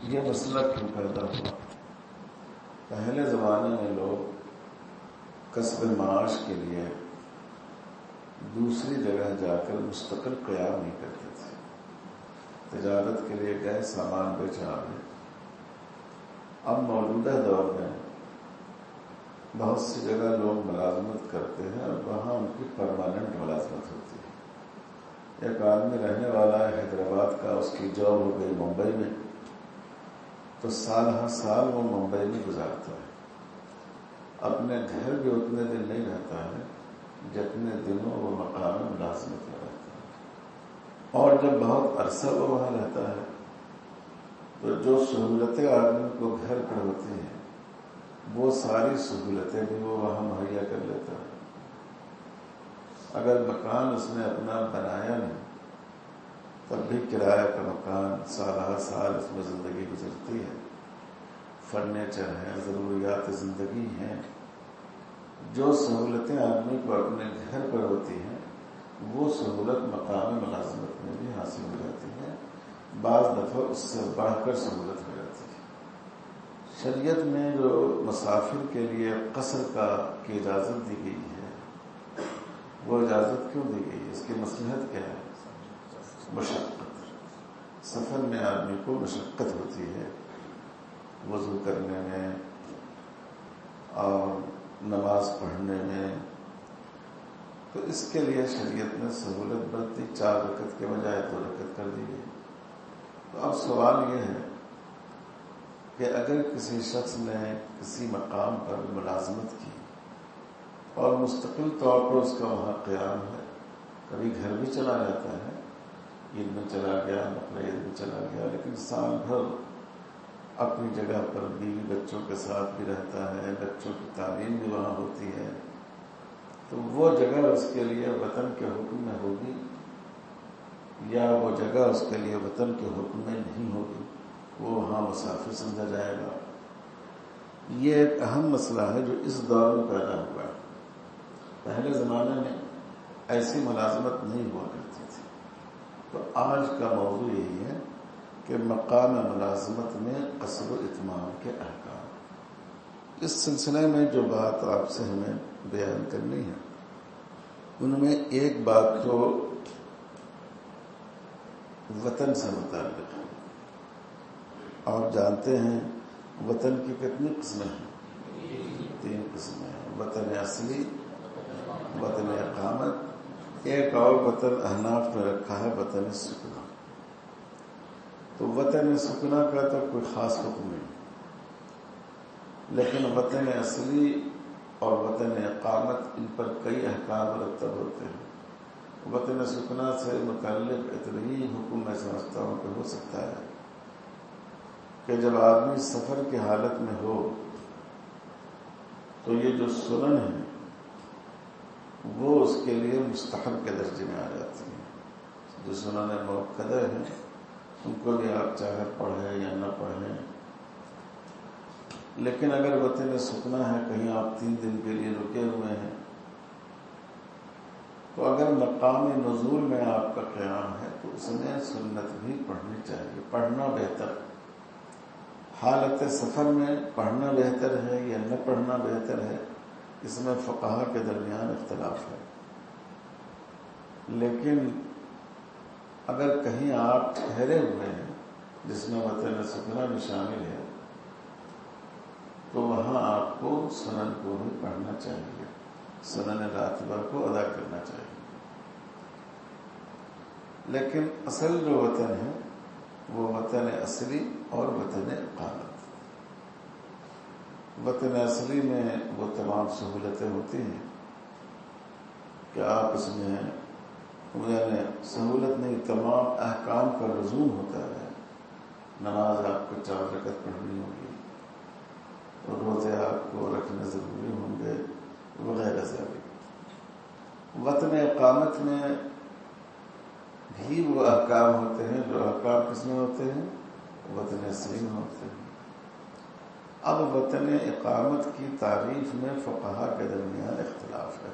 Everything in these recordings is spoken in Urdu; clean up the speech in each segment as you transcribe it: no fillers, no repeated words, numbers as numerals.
یہ مسئلہ کیوں پیدا ہوا؟ پہلے زمانے میں لوگ کسب معاش کے لیے دوسری جگہ جا کر مستقل قیام نہیں کرتے تھے، تجارت کے لیے گئے، سامان بیچا آئے۔ اب موجودہ دور میں بہت سی جگہ لوگ ملازمت کرتے ہیں اور وہاں ان کی پرماننٹ ملازمت ہوتی ہے۔ ایک آدمی رہنے والا ہے حیدرآباد کا، اس کی جاب ہو گئی ممبئی میں، تو سال ہر سال وہ ممبئی میں گزارتا ہے۔ اپنے گھر بھی اتنے دن نہیں رہتا ہے جتنے دنوں وہ مقام ملازمت میں رہتا ہے، اور جب بہت عرصہ وہ وہاں رہتا ہے تو جو سہولتیں آدمی کو گھر پر ہوتی ہیں وہ ساری سہولتیں بھی وہ وہاں مہیا کر لیتا ہے۔ اگر مکان اس نے اپنا بنایا نہیں تب بھی کرایہ کا مکان سال ہر سال اس میں زندگی گزرتی ہے، فرنیچر ہے، ضروریات زندگی ہیں، جو سہولتیں آدمی کو اپنے گھر پر ہوتی ہیں وہ سہولت مقام ملازمت میں بھی حاصل ہو جاتی ہے، بعض دفعہ اس سے بڑھ کر سہولت ہو جاتی ہے۔ شریعت میں جو مسافر کے لیے قصر کی اجازت دی گئی ہے، وہ اجازت کیوں دی گئی ہے؟ اس کی مصلحت کیا ہے؟ مشقت۔ سفر میں آدمی کو مشقت ہوتی ہے، وضو کرنے میں اور نماز پڑھنے میں، تو اس کے لیے شریعت نے سہولت برتی، 4 رکعت کے بجائے 2 رکعت کر دی گئی۔ تو اب سوال یہ ہے کہ اگر کسی شخص نے کسی مقام پر ملازمت کی اور مستقل طور پر اس کا وہاں قیام ہے، کبھی گھر بھی چلا جاتا ہے، عید میں چلا گیا، بقرعید عید میں چلا گیا، لیکن سال بھر اپنی جگہ پر بیوی بچوں کے ساتھ بھی رہتا ہے، بچوں کی تعلیم بھی وہاں ہوتی ہے، تو وہ جگہ اس کے لیے وطن کے حکم میں ہوگی یا وہ جگہ اس کے لیے وطن کے حکم میں نہیں ہوگی؟ وہ وہاں مسافر سمجھا جائے گا؟ یہ ایک اہم مسئلہ ہے جو اس دور میں پیدا ہوا ہے۔ پہلے زمانے میں ایسی ملازمت نہیں ہوا کرتی تھی۔ تو آج کا موضوع یہی ہے کہ مقام ملازمت میں قصر و اتمام کے احکام۔ اس سلسلے میں جو بات آپ سے ہمیں بیان کرنی ہے ان میں ایک بات تو وطن سے متعلق ہے۔ آپ جانتے ہیں وطن کی کتنی قسمیں ہیں؟ 3 قسمیں ہیں: وطن اصلی، وطن اقامت، ایک اور وطن احناف میں رکھا ہے وطن سکنا۔ تو وطن سکنا کا تو کوئی خاص حکم نہیں، لیکن وطن اصلی اور وطن اقامت ان پر کئی احکام مرتب ہوتے ہیں۔ وطن سکنا سے متعلق اتنی حکم میں سمجھتا ہوں کہ ہو سکتا ہے کہ جب آدمی سفر کی حالت میں ہو تو یہ جو سنن ہیں وہ اس کے لیے مستحب کے درجے میں آ جاتی ہیں۔ جو سنن مؤکدہ ہیں ان کو بھی آپ چاہے پڑھیں یا نہ پڑھیں، لیکن اگر وطن سکنا ہے، کہیں آپ 3 دن کے لیے رکے ہوئے ہیں، تو اگر مقام نزول میں آپ کا قیام ہے تو اس میں سنت بھی پڑھنی چاہیے، پڑھنا بہتر۔ حالت سفر میں پڑھنا بہتر ہے یا نہ پڑھنا بہتر ہے، اس میں فقہا کے درمیان اختلاف ہے۔ لیکن اگر کہیں آپ ٹھہرے ہوئے ہیں جس میں وطن سکنا بھی شامل ہے تو وہاں آپ کو سنن کو بھی پڑھنا چاہیے، سنن راتبہ کو ادا کرنا چاہیے۔ لیکن اصل جو وطن ہے وہ وطن اصلی اور وطن اقامت۔ وطن اصلی میں وہ تمام سہولتیں ہوتی ہیں کہ آپ اس میں یعنی سہولت نہیں، تمام احکام کا لزوم ہوتا ہے۔ نماز آپ کو 4 رکعت پڑھنی ہوگی، روزے آپ کو رکھنے ضروری ہوں گے، وغیرہ ذالک۔ وطن اقامت میں بھی وہ احکام ہوتے ہیں جو احکام کس میں ہوتے ہیں؟ وطن اصلی میں ہوتے ہیں۔ اب وطن اقامت کی تعریف میں فقہا کے درمیان اختلاف ہے۔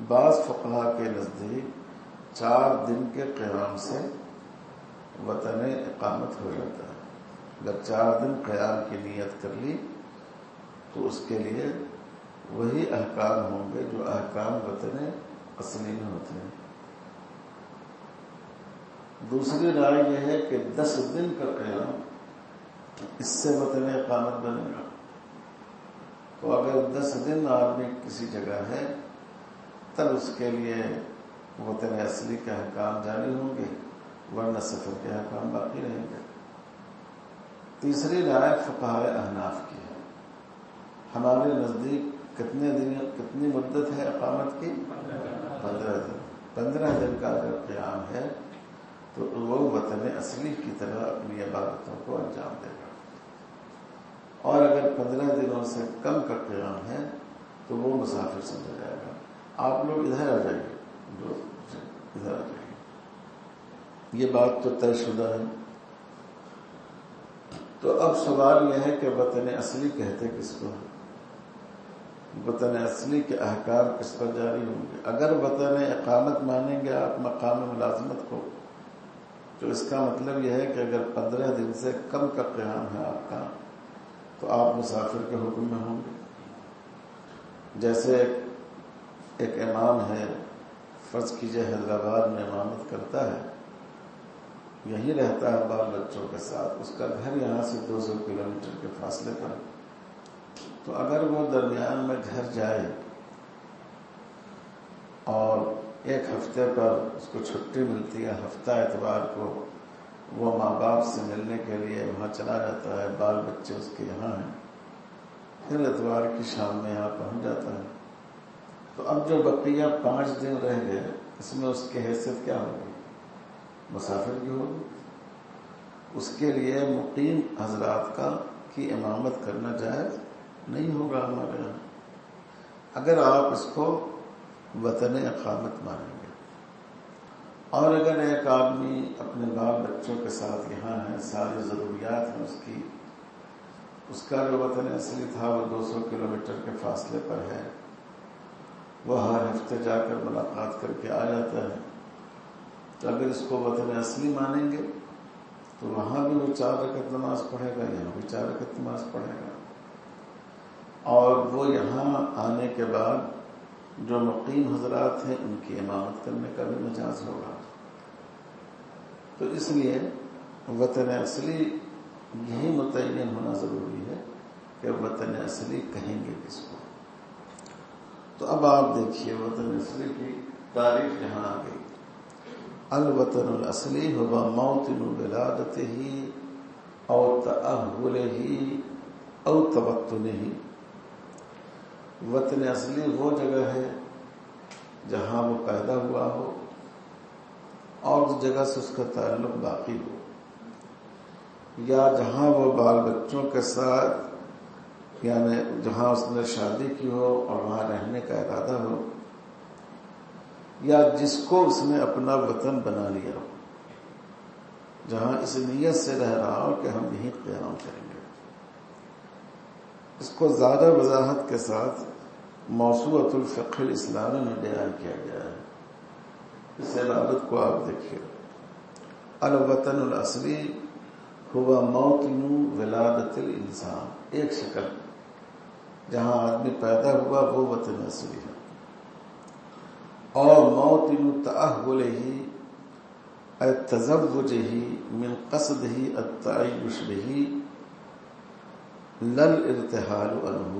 بعض فقہا کے نزدیک 4 دن کے قیام سے وطن اقامت ہو جاتا ہے، اگر 4 دن قیام کی نیت کر لی تو اس کے لیے وہی احکام ہوں گے جو احکام وطن اصلی میں ہوتے ہیں۔ دوسری رائے یہ ہے کہ 10 دن کا قیام اس سے وطن اقامت بنے گا۔ تو اگر 10 دن آدمی کسی جگہ ہے تب اس کے لیے وطن اصلی کے احکام جاری ہوں گے، ورنہ سفر کے احکام باقی رہیں گے۔ تیسری رائے فقہائے احناف کی ہے۔ ہمارے نزدیک کتنی مدت ہے اقامت کی؟ 15 دن۔ 15 دن کا اگر قیام ہے تو وہ وطن اصلی کی طرح اپنی عبادتوں کو انجام دے گا، اور اگر 15 دنوں سے کم کا قیام ہے تو وہ مسافر سمجھا جائے گا۔ آپ لوگ ادھر آ جائیے، جو ادھر آ جائیے، یہ بات تو طے شدہ ہے۔ تو اب سوال یہ ہے کہ وطن اصلی کہتے کس کو؟ وطن اصلی کے احکام کس پر جاری ہوں گے؟ اگر وطن اقامت مانیں گے آپ مقام ملازمت کو، تو اس کا مطلب یہ ہے کہ اگر 15 دن سے کم کا قیام ہے آپ کا تو آپ مسافر کے حکم میں ہوں گے۔ جیسے ایک امام ہے، فرض کیجئے حیدرآباد میں امامت کرتا ہے، یہی رہتا ہے بال بچوں کے ساتھ، اس کا گھر یہاں سے 200 کلومیٹر کے فاصلے پر، تو اگر وہ درمیان میں گھر جائے اور ایک ہفتے پر اس کو چھٹی ملتی ہے، ہفتہ اتوار کو وہ ماں باپ سے ملنے کے لیے وہاں چلا جاتا ہے، بال بچے اس کے یہاں ہیں، پھر اتوار کی شام میں یہاں پہنچ جاتا ہے، تو اب جو بقیہ 5 دن رہ گئے اس میں اس کی حیثیت کیا ہوگی؟ مسافر کی ہوگی۔ اس کے لیے مقیم حضرات کی امامت کرنا جائز نہیں ہوگا ہمارے یہاں، اگر آپ اس کو وطن اقامت مانیں گے۔ اور اگر ایک آدمی اپنے بال بچوں کے ساتھ یہاں ہے، ساری ضروریات ہیں اس کا جو وطن اصلی تھا وہ 200 کلومیٹر کے فاصلے پر ہے، وہ ہر ہفتے جا کر ملاقات کر کے آ جاتا ہے، تو اگر اس کو وطن اصلی مانیں گے تو وہاں بھی وہ 4 رکعت نماز پڑھے گا، یہاں بھی 4 رکعت نماز پڑھے گا، اور وہ یہاں آنے کے بعد جو مقیم حضرات ہیں ان کی امامت کرنے کا بھی مجاز ہوگا۔ تو اس لیے وطن اصلی یہی متعین ہونا ضروری ہے کہ وطن اصلی کہیں گے کس کو۔ تو اب آپ دیکھیے وطن اصلی کی تعریف یہاں آ گئی۔ الوطن الاصلی هو موطن ولادته او تأهله او توطنه۔ وطن اصلی وہ جگہ ہے جہاں وہ پیدا ہوا ہو اور اس جگہ سے اس کا تعلق باقی ہو، یا جہاں وہ بال بچوں کے ساتھ، یعنی جہاں اس نے شادی کی ہو اور وہاں رہنے کا ارادہ ہو، یا جس کو اس نے اپنا وطن بنا لیا ہو، جہاں اس نیت سے رہ رہا ہو کہ ہم یہیں قیام کریں گے۔ اس کو زیادہ وضاحت کے ساتھ موسوعۃ الفقہ الاسلامی میں بیان کیا گیا ہے۔ اس عبارت کو آپ دیکھیے، الوطن الاصلی هو موطن ولادت الانسان، ایک شکل جہاں آدمی پیدا ہوا وہ وطن اصلی ہے، اور موطن تأہلہ اے تزوجہ من قصدہ التعیش بہ لل ارتحال عنہ،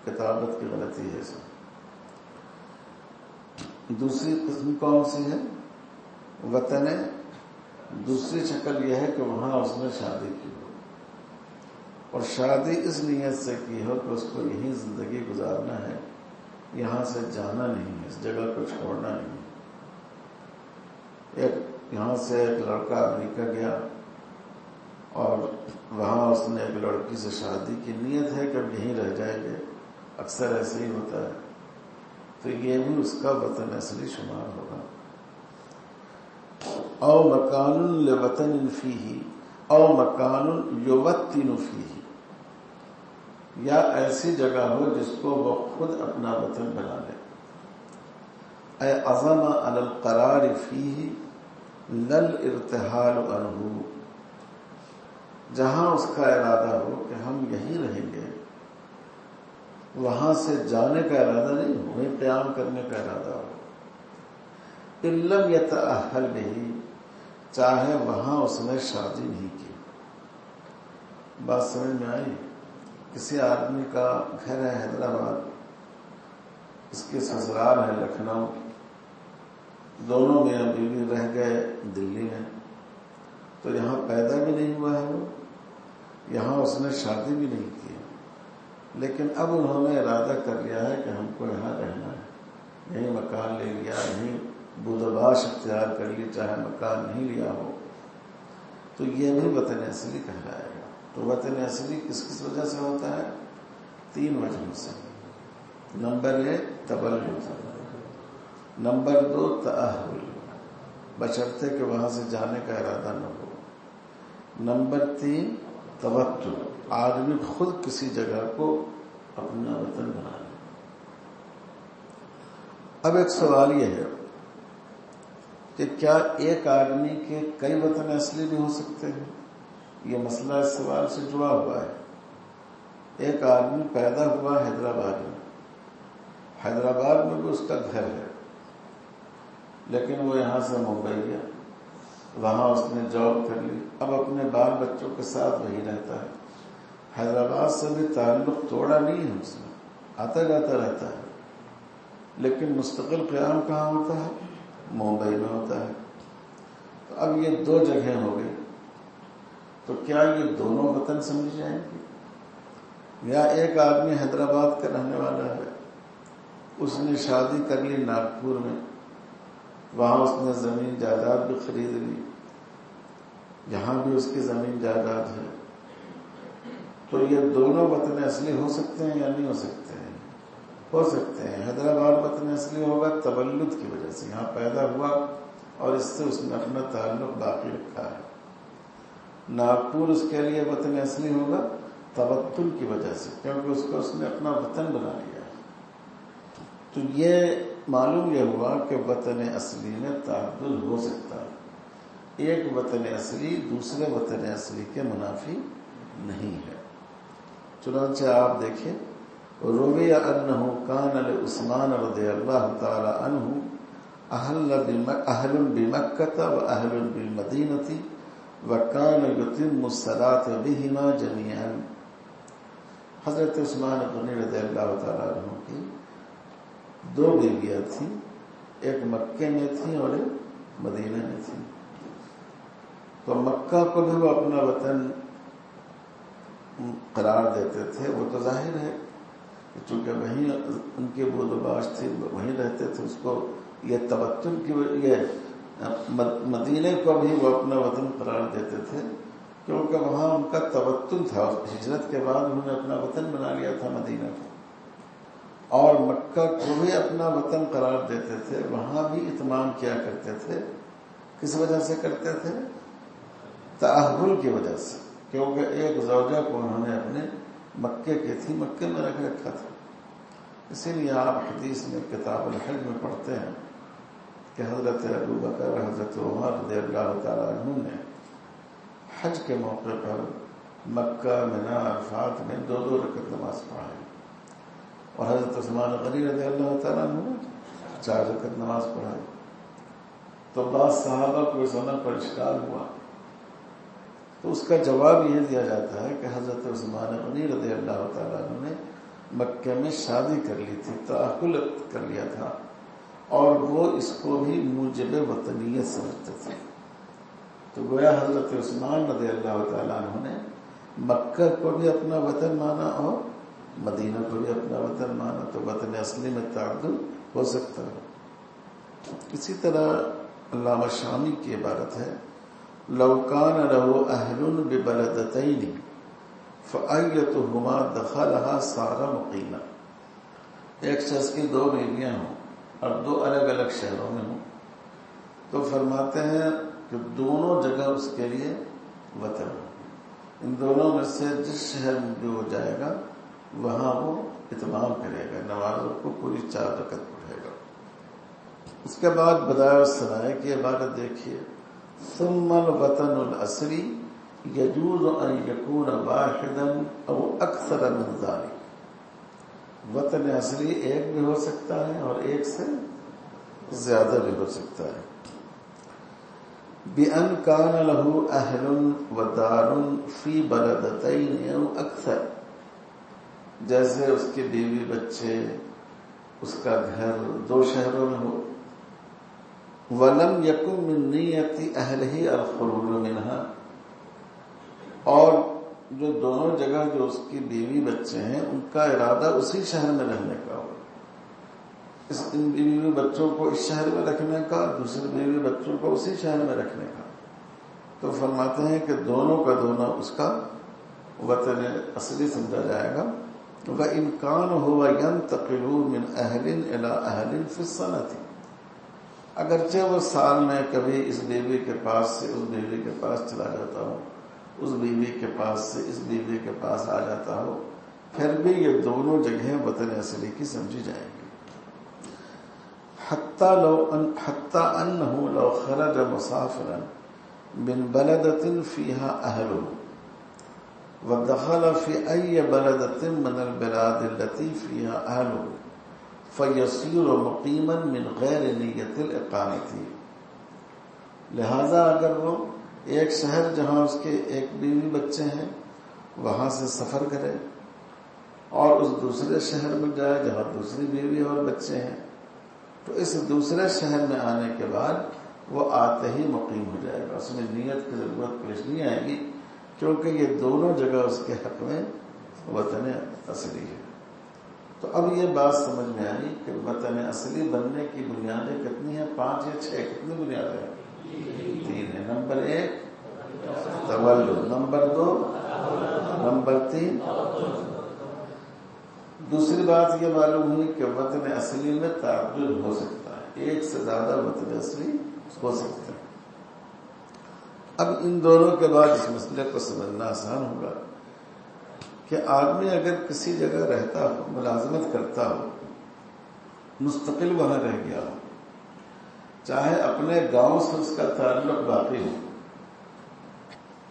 کتابت کی غلطی ہے اس میں۔ دوسری قسم کون سی ہے؟ وطن دوسری شکل یہ ہے کہ وہاں اس نے شادی کی ہو، اور شادی اس نیت سے کی ہو کہ اس کو یہیں زندگی گزارنا ہے، یہاں سے جانا نہیں ہے، اس جگہ کو چھوڑنا نہیں ہے۔ یہاں سے ایک لڑکا امریکہ گیا اور وہاں اس نے ایک لڑکی سے شادی کی، نیت ہے کہ اب یہیں رہ جائیں گے، اکثر ایسے ہی ہوتا ہے، تو یہ بھی اس کا وطن اصلی شمار ہوگا۔ او مکان لوطن فیہ او مکان یوطن فیہ، یا ایسی جگہ ہو جس کو وہ خود اپنا وطن بنا لے۔ اے عزم علی القرار فیہ لل ارتحال عنہ، جہاں اس کا ارادہ ہو کہ ہم یہیں رہیں گے، وہاں سے جانے کا ارادہ نہیں ہو، وہیں قیام کرنے کا ارادہ ہو. لم یتأہل بہ، چاہے وہاں اس نے شادی نہیں کی. بات سمجھ میں آئی؟ کسی آدمی کا گھر ہے حیدرآباد، اس کے سسرال ہے لکھنؤ، دونوں میاں بیوی رہ گئے دلی میں، تو یہاں پیدا بھی نہیں ہوا ہے وہ، یہاں اس نے شادی بھی نہیں کی، لیکن اب انہوں نے ارادہ کر لیا ہے کہ ہم کو یہاں رہنا ہے، یہیں مکان لے لیا، یہیں بودباش اختیار کر لی، چاہے مکان نہیں لیا ہو، تو یہ بھی وطن اصلی کہلائے گا. تو وطن اصلی کس کس وجہ سے ہوتا ہے؟ 3 وجہوں سے. نمبر 1 تبلد، نمبر 2 تأہل، بشرطے کہ وہاں سے جانے کا ارادہ نہ ہو، نمبر 3 توتر، آدمی خود کسی جگہ کو اپنا وطن بنا لے. اب ایک سوال یہ ہے کہ کیا ایک آدمی کے کئی وطن اصلی بھی ہو سکتے ہیں؟ یہ مسئلہ اس سوال سے جڑا ہوا ہے. ایک آدمی پیدا ہوا حیدرآباد میں، حیدرآباد میں بھی اس کا گھر ہے، لیکن وہ یہاں سے ممبئی گیا، وہاں اس نے جاب کر لی، اب اپنے بال بچوں کے ساتھ وہی رہتا ہے. حیدرآباد سے بھی تعلق توڑا نہیں ہے، اس میں آتا جاتا رہتا ہے، لیکن مستقل قیام کہاں ہوتا ہے؟ ممبئی میں ہوتا ہے. تو اب یہ 2 جگہیں ہو گئی، تو کیا یہ دونوں وطن سمجھ جائیں گے؟ یا ایک آدمی حیدرآباد کا رہنے والا ہے، اس نے شادی کر لی ناگپور میں، وہاں اس نے زمین جائیداد بھی خرید لی، یہاں بھی اس کی زمین جائیداد ہے، تو یہ دونوں وطن اصلی ہو سکتے ہیں یا نہیں ہو سکتے ہیں؟ ہو سکتے ہیں. حیدرآباد وطن اصلی ہوگا تبلد کی وجہ سے، یہاں پیدا ہوا اور اس سے اس نے اپنا تعلق باقی رکھا ہے. ناگپور اس کے لیے وطن اصلی ہوگا تبتل کی وجہ سے، کیونکہ اس کو اس نے اپنا وطن بنا لیا. تو یہ معلوم یہ ہوا کہ وطن اصلی میں تعدد ہو سکتا ہے، ایک وطن اصلی دوسرے وطن اصلی کے منافی نہیں ہے. چنانچہ آپ دیکھیں، روی انہ کان لعثمان رضی اللہ تعالی عنہ اہل بمکۃ واہل بالمدینۃ وکان یتم الصلاۃ بہما جميعا. حضرت عثمان غنی رضی اللہ تعالی عنہ کی 2 بیویاں تھیں، ایک مکے میں تھی اور ایک مدینہ میں تھی. تو مکہ کو بھی وہ اپنا وطن قرار دیتے تھے، وہ تو ظاہر ہے چونکہ وہیں ان کے بود و باش تھی، وہیں رہتے تھے، اس کو یہ تبتل کی، یہ مدینے کو بھی وہ اپنا وطن قرار دیتے تھے کیونکہ وہاں ان کا تبتل تھا. ہجرت کے بعد انہوں نے اپنا وطن بنا لیا تھا مدینہ کو، اور مکہ کو بھی اپنا وطن قرار دیتے تھے، وہاں بھی اتمام کیا کرتے تھے. کس وجہ سے کرتے تھے؟ تأہل کی وجہ سے، کیونکہ ایک زوجہ کو انہوں نے اپنے مکے کی تھی، مکے میں رکھ رکھا تھا. اسی لیے آپ حدیث میں کتاب الحج میں پڑھتے ہیں کہ حضرت ابو بکر حضرت عمر رضی اللہ تعالیٰ عنہ نے حج کے موقع پر مکہ، منا، عرفات میں 2 رکعت نماز پڑھائی، اور حضرت عثمان غنی رضی اللہ تعالیٰ عنہ نے 4 رکعت نماز پڑھائی. تو بعض صحابہ کو اس عمل پر اشکال ہوا، تو اس کا جواب یہ دیا جاتا ہے کہ حضرت عثمان غنی رضی اللہ تعالیٰ عنہ نے مکے میں شادی کر لی تھی، تأہل کر لیا تھا، اور وہ اس کو بھی موجب وطنیت سمجھتے تھے. تو گویا حضرت عثمان رضی اللہ تعالیٰ عنہ نے مکہ کو بھی اپنا وطن مانا اور مدینہ کو بھی اپنا وطن مانا، تو وطن اصلی میں تعدد ہو سکتا ہے. اسی طرح علامہ شامی کی عبارت ہے، لو کان لہ اہل ببلدتین فایتہما دخلہا صار مقیما. ایک شخص کی 2 بیویاں ہوں اور 2 الگ الگ شہروں میں ہوں، تو فرماتے ہیں کہ دونوں جگہ اس کے لیے وطن ہو. ان دونوں میں سے جس شہر میں بھی وہ جائے گا وہاں وہ اتمام کرے گا، نمازوں کو پوری 4 رکعت پڑھے گا. اس کے بعد بدائع الصنائع کی عبارت دیکھیے، ثم الوطن الاصلی یجوز ان یکون واحدا او اکثر من ذلک، وطن اصلی ایک بھی ہو سکتا ہے اور ایک سے زیادہ بھی ہو سکتا ہے. بِأَنْ كَانَ لَهُ أَهْلٌ وَدَارٌ فِي بَلَدَتَيْنِ أَوْ أَكْثَرَ، جیسے اس کے بیوی بچے، اس کا گھر 2 شہروں میں ہو. وَلَمْ يَكُنْ مِنْ نِيَّةِ أَهْلِهِ الْخُرُوجُ مِنْهَا، اور جو دونوں جگہ جو اس کی بیوی بچے ہیں ان کا ارادہ اسی شہر میں رہنے کا ہو، ان بیوی بچوں کو اس شہر میں رکھنے کا، دوسرے بیوی بچوں کو اسی شہر میں رکھنے کا، تو فرماتے ہیں کہ دونوں کا دونوں اس کا وطن اصلی سمجھا جائے گا. وَإِنْ كَانَ هُوَ يَنْتَقِلُ مِنْ أَهْلٍ إِلَىٰ أَهْلٍ فِي السَّنَةِ، اگرچہ وہ سال میں کبھی اس بیوی کے پاس سے اس بیوی کے پاس چلا جاتا ہو، اس بیوی کے پاس سے اس بیوی کے پاس آ جاتا ہو، پھر بھی یہ دونوں جگہیں وطن اصلی کی سمجھی جائیں گی. حتی انہ لو خرج مسافرا من بلدۃ فیہا اہلہ ودخل فی ای بلدۃ من البلاد التي فیہا اہلہ فیصیر مقیما من غیر نیت الاقامۃ. لہذا اگر وہ ایک شہر جہاں اس کے ایک بیوی بچے ہیں وہاں سے سفر کرے اور اس دوسرے شہر میں جائے جہاں دوسری بیوی اور بچے ہیں، تو اس دوسرے شہر میں آنے کے بعد وہ آتے ہی مقیم ہو جائے گا، اس میں نیت کی ضرورت پیش نہیں آئے گی، کیونکہ یہ دونوں جگہ اس کے حق میں وطن اصلی ہے. تو اب یہ بات سمجھ میں آئی کہ وطن اصلی بننے کی بنیادیں کتنی ہیں؟ 5 یا 6؟ کتنی بنیادیں ہیں؟ 3 ہیں. نمبر 1 تولد، نمبر 2، نمبر 3. دوسری بات یہ معلوم ہوئی کہ وطن اصلی میں تعدد ہو سکتا ہے، ایک سے زیادہ وطن اصلی ہو سکتے ہیں. اب ان دونوں کے بعد اس مسئلے کو سمجھنا آسان ہوگا کہ آدمی اگر کسی جگہ رہتا ہو، ملازمت کرتا ہو، مستقل وہاں رہ گیا ہو، چاہے اپنے گاؤں سے اس کا تعلق باقی ہو،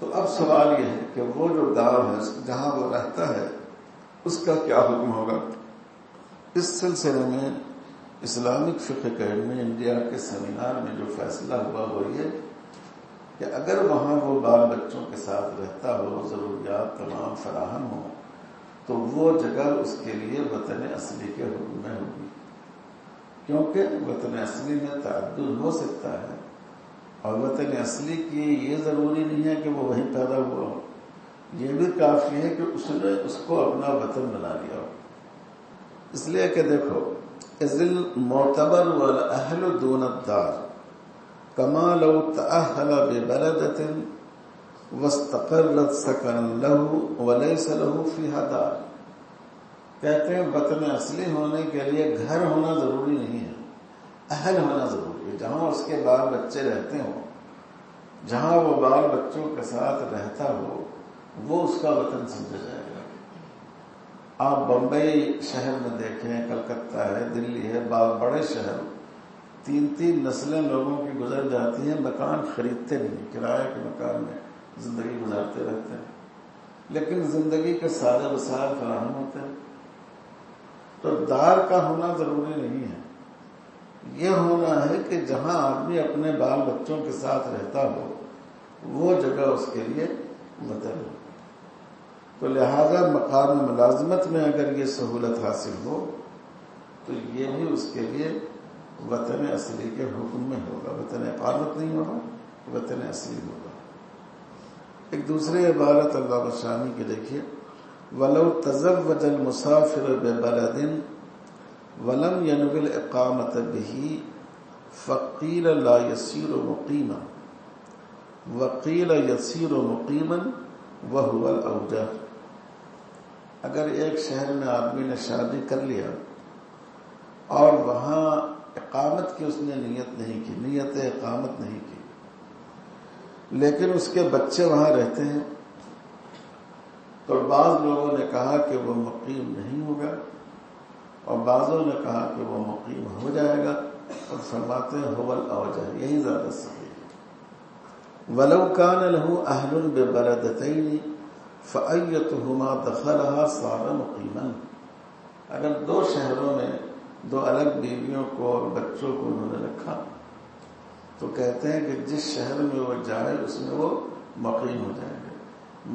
تو اب سوال یہ ہے کہ وہ جو گاؤں ہے جہاں وہ رہتا ہے اس کا کیا حکم ہوگا. اس سلسلے میں اسلامک فقہ اکیڈمی انڈیا کے سیمینار میں جو فیصلہ ہوا وہ یہ کہ اگر وہاں وہ بال بچوں کے ساتھ رہتا ہو، ضروریات تمام فراہم ہو، تو وہ جگہ اس کے لیے وطن اصلی کے حکم میں ہوگی، کیونکہ وطن اصلی میں تعدد ہو سکتا ہے اور وطن اصلی کی یہ ضروری نہیں ہے کہ وہ وہیں پیدا ہوا ہو، یہ بھی کافی ہے کہ اس نے اس کو اپنا وطن بنا لیا ہو. اس لیے کہ دیکھو، اذل معتبر والاہل دون الدار کما لو تأہل ببلدۃ واستقرت سکن له وليس له فيها دار. کہتے ہیں وطن اصلی ہونے کے لیے گھر ہونا ضروری نہیں ہے، اہل ہونا ضروری ہے. جہاں اس کے بال بچے رہتے ہوں، جہاں وہ بال بچوں کے ساتھ رہتا ہو، وہ اس کا وطن سمجھا جائے گا. آپ بمبئی شہر میں دیکھیں، کلکتہ ہے، دلی ہے، بڑے شہر، 3 نسلیں لوگوں کی گزر جاتی ہیں، مکان خریدتے نہیں، کرایہ کے مکان میں زندگی گزارتے رہتے ہیں، لیکن زندگی کے سارے وسائل فراہم ہوتے ہیں. تو دار کا ہونا ضروری نہیں ہے، یہ ہونا ہے کہ جہاں آدمی اپنے بال بچوں کے ساتھ رہتا ہو وہ جگہ اس کے لیے وطن ہو. تو لہذا مقام ملازمت میں اگر یہ سہولت حاصل ہو تو یہ بھی اس کے لیے وطن اصلی کے حکم میں ہوگا، وطن اقامت نہیں ہوگا، وطن اصلی ہوگا. ایک دوسری عبارت اللہ بشامی کی دیکھیے، وَلَوْ تَزَوَّجَ الْمُسَافِرُ بِبَلَدٍ وَلَمْ يَنْوِ الْإِقَامَةَ بِهِ فَقِيلَ لَا يَصِيرُ مُقِيمًا وَقِيلَ يَصِيرُ مُقِيمًا وَهُوَ الْأَوْجَحُ. اگر ایک شہر میں آدمی نے شادی کر لیا اور وہاں اقامت کی اس نے نیت نہیں کی، نیت اقامت نہیں کی، لیکن اس کے بچے وہاں رہتے ہیں، تو بعض لوگوں نے کہا کہ وہ مقیم نہیں ہوگا اور بعضوں نے کہا کہ وہ مقیم ہو جائے گا، اور فرماتے ہیں هو الاوجہ، یہی زیادہ صحیح ہے. ولو كان له اهل ببلدتين فأيتهما دخلها صار مقيما. اگر دو شہروں میں دو الگ بیویوں کو اور بچوں کو انہوں نے رکھا تو کہتے ہیں کہ جس شہر میں وہ جائے اس میں وہ مقیم ہو جائیں گے.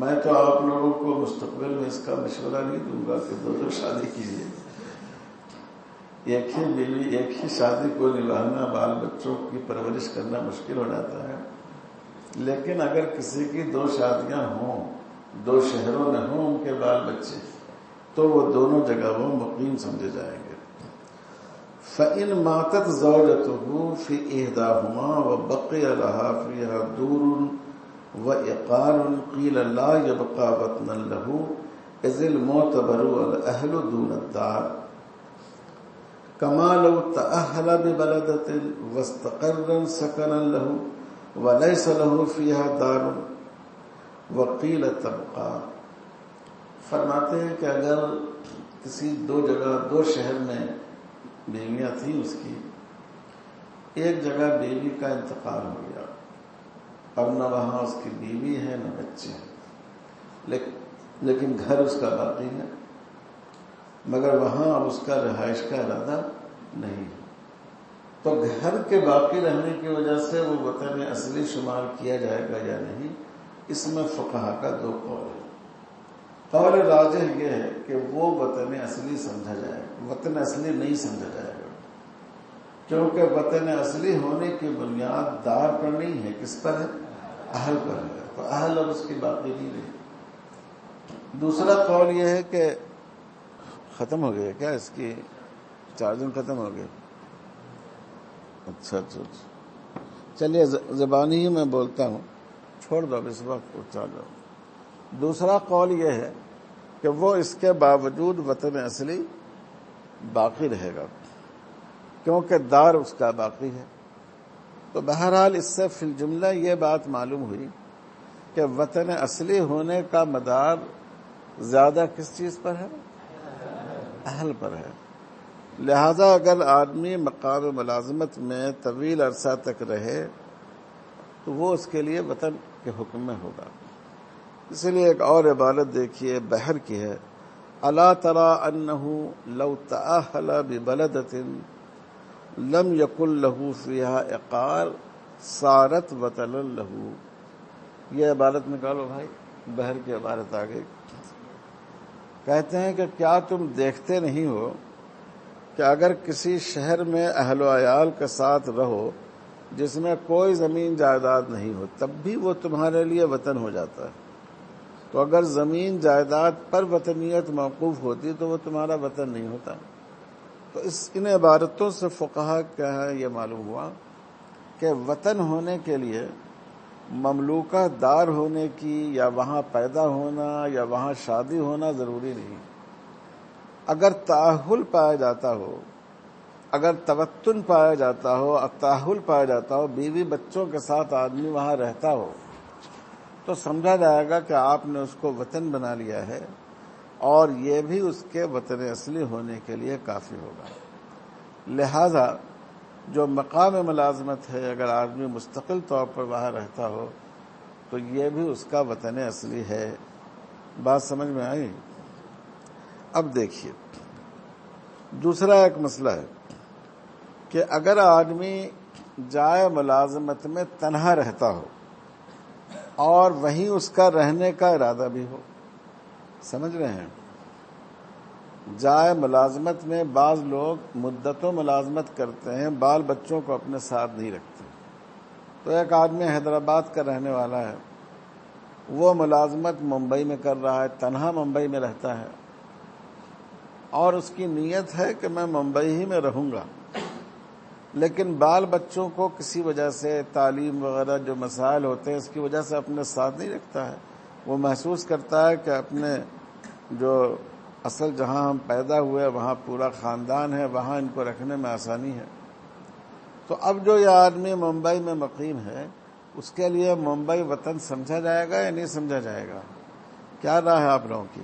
میں تو آپ لوگوں کو مستقبل میں اس کا مشورہ نہیں دوں گا کہ دو شادی کیجیے. ایک ہی بیوی ایک ہی شادی کو نبھانا، بال بچوں کی پرورش کرنا مشکل ہو جاتا ہے. لیکن اگر کسی کی دو شادیاں ہوں، دو شہروں میں ہوں ان کے بال بچے، تو وہ دونوں جگہوں مقیم سمجھے جائیں گے. فَإِن مَاتَتْ زَوْجَتُهُ فِي إِحْدَاهُمَا وَبَقِيَ لَهَا فِيهَا دُورٌ وَإِقَارٌ قِيلَ لَا يَبْقَى وَطْنًا لَهُ إِذِ الْمُعْتَبَرُ الْأَهْلُ دُونَ الدَّارِ كَمَا لَوْ تَأَهَّلَ بِبَلَدَةٍ وَاسْتَقَرًّا سَكَنًا لَهُ وَلَيْسَ لَهُ فِيهَا دَارٌ وَقِيلَ تَبْقَى. فرماتے ہیں کہ اگر کسی دو جگہ دو شہر میں بیویاں تھیں اس کی، ایک جگہ بیوی کا انتقال ہو گیا، اب نہ وہاں اس کی بیوی ہے نہ بچے ہیں، لیکن گھر اس کا باقی ہے، مگر وہاں اب اس کا رہائش کا ارادہ نہیں ہے، تو گھر کے باقی رہنے کی وجہ سے وہ وطن اصلی شمار کیا جائے گا یا نہیں، اس میں فقہا کا دو قول ہے. قول راجح یہ ہے کہ وہ وطن اصلی سمجھا جائے گا، وطن اصلی نہیں سمجھا جائے گا، کیونکہ وطن اصلی ہونے کی بنیاد دار پر نہیں ہے، کس پر ہے؟ اہل پر ہے، تو اہل اب اس کی باقی نہیں رہی. دوسرا قول یہ ہے کہ ختم ہو گیا کیا اس کی چارجنگ ختم ہو گیا؟ اچھا چلیے زبانی ہی میں بولتا ہوں، چھوڑ دو اب اس وقت چل جاؤ. دوسرا قول یہ ہے کہ وہ اس کے باوجود وطن اصلی باقی رہے گا کیونکہ دار اس کا باقی ہے. تو بہرحال اس سے فی الجملہ یہ بات معلوم ہوئی کہ وطن اصلی ہونے کا مدار زیادہ کس چیز پر ہے؟ اہل پر ہے. لہذا اگر آدمی مقام ملازمت میں طویل عرصہ تک رہے تو وہ اس کے لیے وطن کے حکم میں ہوگا. اس لیے ایک اور عبارت دیکھیے بحر کی ہے، الا تری انہ لو تأہل ببلدۃ لم یکن لہ فیہا عقار صارت وطنا لہ. یہ عبارت نکالو بھائی، بحر کی عبارت آ گئی. کہتے ہیں کہ کیا تم دیکھتے نہیں ہو کہ اگر کسی شہر میں اہل و عیال کے ساتھ رہو جس میں کوئی زمین جائیداد نہیں ہو تب بھی وہ تمہارے لیے وطن ہو جاتا ہے، تو اگر زمین جائیداد پر وطنیت موقوف ہوتی تو وہ تمہارا وطن نہیں ہوتا. تو ان عبارتوں سے فقہا کیا ہے یہ معلوم ہوا کہ وطن ہونے کے لیے مملوکہ دار ہونے کی یا وہاں پیدا ہونا یا وہاں شادی ہونا ضروری نہیں. اگر تأہل پایا جاتا ہو، اگر توطن پایا جاتا ہو، تأہل پایا جاتا ہو، بیوی بچوں کے ساتھ آدمی وہاں رہتا ہو تو سمجھا جائے گا کہ آپ نے اس کو وطن بنا لیا ہے اور یہ بھی اس کے وطن اصلی ہونے کے لیے کافی ہوگا. لہذا جو مقام ملازمت ہے اگر آدمی مستقل طور پر وہاں رہتا ہو تو یہ بھی اس کا وطن اصلی ہے. بات سمجھ میں آئی؟ اب دیکھیے دوسرا ایک مسئلہ ہے کہ اگر آدمی جائے ملازمت میں تنہا رہتا ہو اور وہیں اس کا رہنے کا ارادہ بھی ہو، سمجھ رہے ہیں؟ جائے ملازمت میں بعض لوگ مدتوں ملازمت کرتے ہیں، بال بچوں کو اپنے ساتھ نہیں رکھتے. تو ایک آدمی حیدرآباد کا رہنے والا ہے، وہ ملازمت ممبئی میں کر رہا ہے، تنہا ممبئی میں رہتا ہے اور اس کی نیت ہے کہ میں ممبئی ہی میں رہوں گا، لیکن بال بچوں کو کسی وجہ سے تعلیم وغیرہ جو مسائل ہوتے ہیں اس کی وجہ سے اپنے ساتھ نہیں رکھتا ہے. وہ محسوس کرتا ہے کہ اپنے جو اصل جہاں ہم پیدا ہوئے وہاں پورا خاندان ہے، وہاں ان کو رکھنے میں آسانی ہے. تو اب جو یہ آدمی ممبئی میں مقیم ہے اس کے لیے ممبئی وطن سمجھا جائے گا یا نہیں سمجھا جائے گا؟ کیا رائے ہے آپ لوگوں کی؟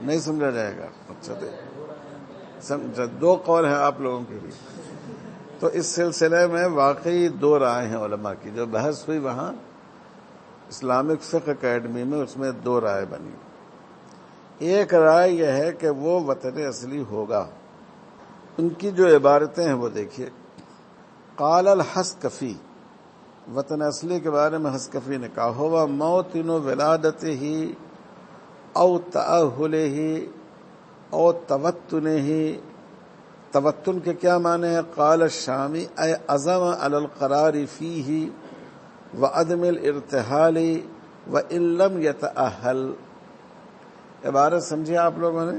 نہیں سمجھا جائے گا. اچھا دو قول ہیں آپ لوگوں کے بھی. تو اس سلسلے میں واقعی دو رائے ہیں علماء کی، جو بحث ہوئی وہاں اسلامک فقہ اکیڈمی میں اس میں 2 رائے بنی. ایک رائے یہ ہے کہ وہ وطن اصلی ہوگا. ان کی جو عبارتیں ہیں وہ دیکھیے. قال الحسکفی، وطن اصلی کے بارے میں حسکفی نے کہا، ہوا موطن ولادتہ او تأہلہ او توطنہ. توطن کے کیا معنی ہے؟ قال الشامی اے عزم علی القرار فیہ وعدم الارتحال وان لم یتأہل. عبارت سمجھے آپ لوگوں نے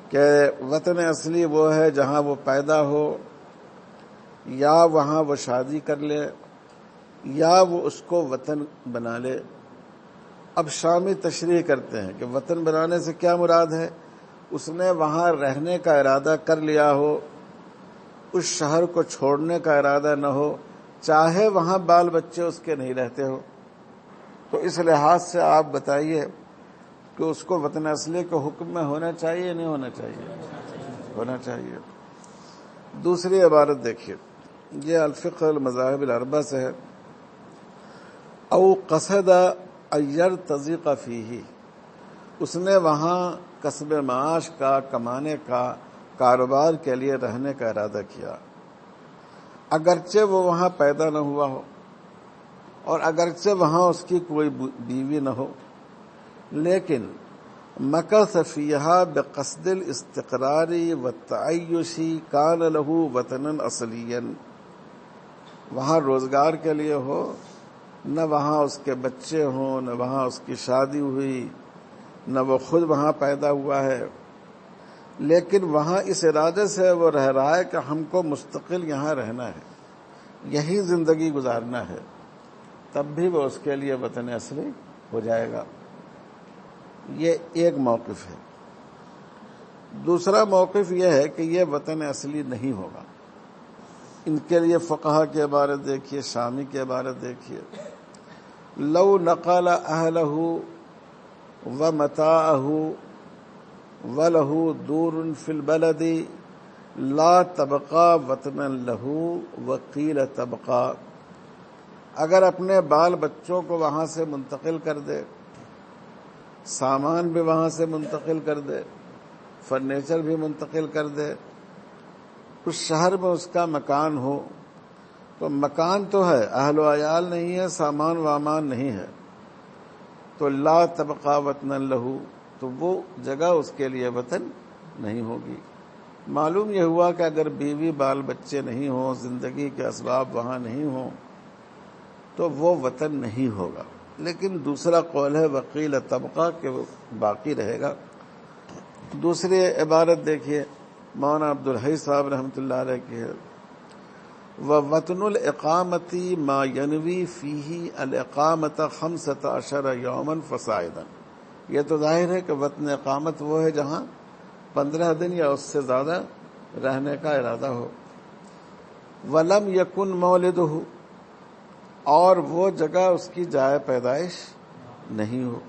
کہ وطن اصلی وہ ہے جہاں وہ پیدا ہو، یا وہاں وہ شادی کر لے، یا وہ اس کو وطن بنا لے. اب شامی تشریح کرتے ہیں کہ وطن بنانے سے کیا مراد ہے؟ اس نے وہاں رہنے کا ارادہ کر لیا ہو، اس شہر کو چھوڑنے کا ارادہ نہ ہو، چاہے وہاں بال بچے اس کے نہیں رہتے ہو. تو اس لحاظ سے آپ بتائیے کہ اس کو وطن اصلی کے حکم میں ہونا چاہیے نہیں ہونا چاہیے؟ ہونا چاہیے. دوسری عبارت دیکھیے، یہ الفقہ المذاہب الاربعہ سے ہے. او قصد ان یرتزق فیہ، اس نے وہاں کسب معاش کا، کمانے کا، کاروبار کے لیے رہنے کا ارادہ کیا، اگرچہ وہ وہاں پیدا نہ ہوا ہو اور اگرچہ وہاں اس کی کوئی بیوی نہ ہو، لیکن مکث فیہا بقصد الاستقرار والتعیش کان لہ وطنا اصلیا. وہاں روزگار کے لیے ہو، نہ وہاں اس کے بچے ہوں، نہ وہاں اس کی شادی ہوئی، نہ وہ خود وہاں پیدا ہوا ہے، لیکن وہاں اس ارادے سے وہ رہ رہا ہے کہ ہم کو مستقل یہاں رہنا ہے، یہی زندگی گزارنا ہے، تب بھی وہ اس کے لیے وطن اصلی ہو جائے گا. یہ ایک موقف ہے. دوسرا موقف یہ ہے کہ یہ وطن اصلی نہیں ہوگا. ان کے لیے فقہا کی عبارت دیکھیے، شامی کی عبارت دیکھیے. لو نقل اہلہ ومتاعہ ولہ دور فی البلد لا تبقى وطنا لہ وقیل تبقى. اگر اپنے بال بچوں کو وہاں سے منتقل کر دے، سامان بھی وہاں سے منتقل کر دے، فرنیچر بھی منتقل کر دے، اس شہر میں اس کا مکان ہو، تو مکان تو ہے، اہل و عیال نہیں ہے، سامان وامان نہیں ہے، تو لا تبقى وطنا لہ، تو وہ جگہ اس کے لیے وطن نہیں ہوگی. معلوم یہ ہوا کہ اگر بیوی بال بچے نہیں ہوں، زندگی کے اسباب وہاں نہیں ہوں، تو وہ وطن نہیں ہوگا. لیکن دوسرا قول ہے وقیل طبقہ کہ وہ باقی رہے گا. دوسری عبارت دیکھیے، مولانا عبدالحی صاحب رحمۃ اللہ علیہ کی ہے، وَوَطْنُ الْإِقَامَةِ مَا يَنْوِي فِيهِ الْإِقَامَةَ 15 يَوْمًا فَصَاعِدًا. یہ تو ظاہر ہے کہ وطن اقامت وہ ہے جہاں 15 دن یا اس سے زیادہ رہنے کا ارادہ ہو. وَلَمْ يَكُنْ مَوْلِدُهُ، اور وہ جگہ اس کی جائے پیدائش نہیں ہو.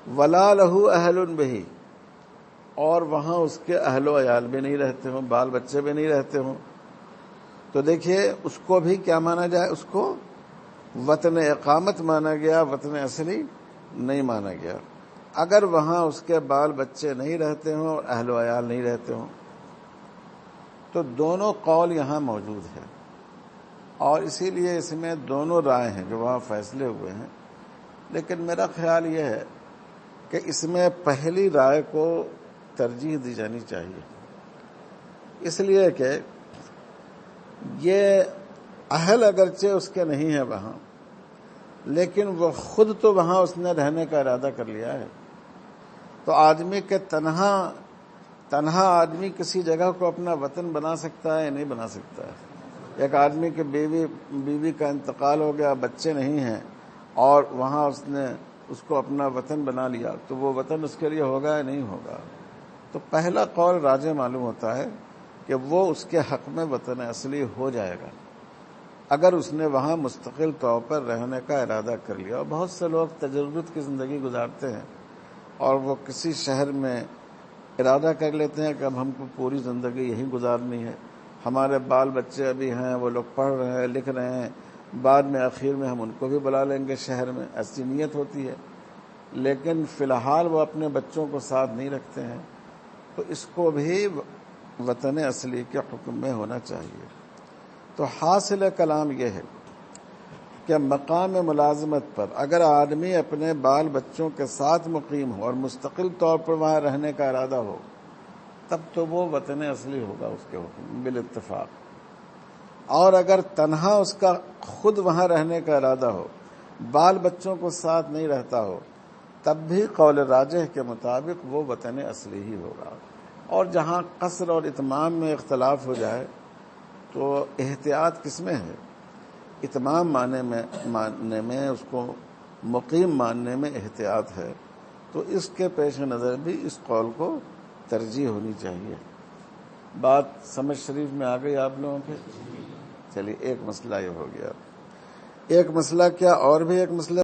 وَلَا لَهُ أَهْلٌ بِهِ، اور وہاں اس کے اہل و عیال بھی نہیں رہتے ہوں، بال بچے بھی نہیں رہتے ہوں. تو دیکھیے اس کو بھی کیا مانا جائے؟ اس کو وطن اقامت مانا گیا، وطن اصلی نہیں مانا گیا. اگر وہاں اس کے بال بچے نہیں رہتے ہوں اور اہل و عیال نہیں رہتے ہوں. تو دونوں قول یہاں موجود ہے، اور اسی لیے اس میں دونوں رائے ہیں جو وہاں فیصلے ہوئے ہیں. لیکن میرا خیال یہ ہے کہ اس میں پہلی رائے کو ترجیح دی جانی چاہیے، اس لیے کہ یہ اہل اگرچہ اس کے نہیں ہے وہاں، لیکن وہ خود تو وہاں اس نے رہنے کا ارادہ کر لیا ہے. تو آدمی کے تنہا آدمی کسی جگہ کو اپنا وطن بنا سکتا ہے یا نہیں بنا سکتا ہے؟ ایک آدمی کے بیوی کا انتقال ہو گیا، بچے نہیں ہیں، اور وہاں اس نے اس کو اپنا وطن بنا لیا، تو وہ وطن اس کے لیے ہوگا یا نہیں ہوگا؟ تو پہلا قول راجح معلوم ہوتا ہے کہ وہ اس کے حق میں وطن اصلی ہو جائے گا اگر اس نے وہاں مستقل طور پر رہنے کا ارادہ کر لیا. اور بہت سے لوگ تجربت کی زندگی گزارتے ہیں اور وہ کسی شہر میں ارادہ کر لیتے ہیں کہ اب ہم کو پوری زندگی یہی گزارنی ہے، ہمارے بال بچے ابھی ہیں، وہ لوگ پڑھ رہے ہیں، لکھ رہے ہیں، بعد میں آخر میں ہم ان کو بھی بلا لیں گے شہر میں، ایسی نیت ہوتی ہے، لیکن فی الحال وہ اپنے بچوں کو ساتھ نہیں رکھتے ہیں، تو اس کو بھی وطن اصلی کے حکم میں ہونا چاہیے۔ تو حاصل کلام یہ ہے کہ مقام ملازمت پر اگر آدمی اپنے بال بچوں کے ساتھ مقیم ہو اور مستقل طور پر وہاں رہنے کا ارادہ ہو، تب تو وہ وطن اصلی ہوگا اس کے حکم بالاتفاق۔ اور اگر تنہا اس کا خود وہاں رہنے کا ارادہ ہو، بال بچوں کو ساتھ نہیں رہتا ہو، تب بھی قول راجح کے مطابق وہ وطن اصلی ہی ہوگا۔ اور جہاں قصر اور اتمام میں اختلاف ہو جائے تو احتیاط کس میں ہے؟ اتمام ماننے میں اس کو مقیم ماننے میں احتیاط ہے، تو اس کے پیش نظر بھی اس قول کو ترجیح ہونی چاہیے۔ بات سمجھ شریف میں آ گئی آپ لوگوں کے؟ چلیے ایک مسئلہ یہ ہو گیا، ایک مسئلہ کیا اور بھی ایک مسئلہ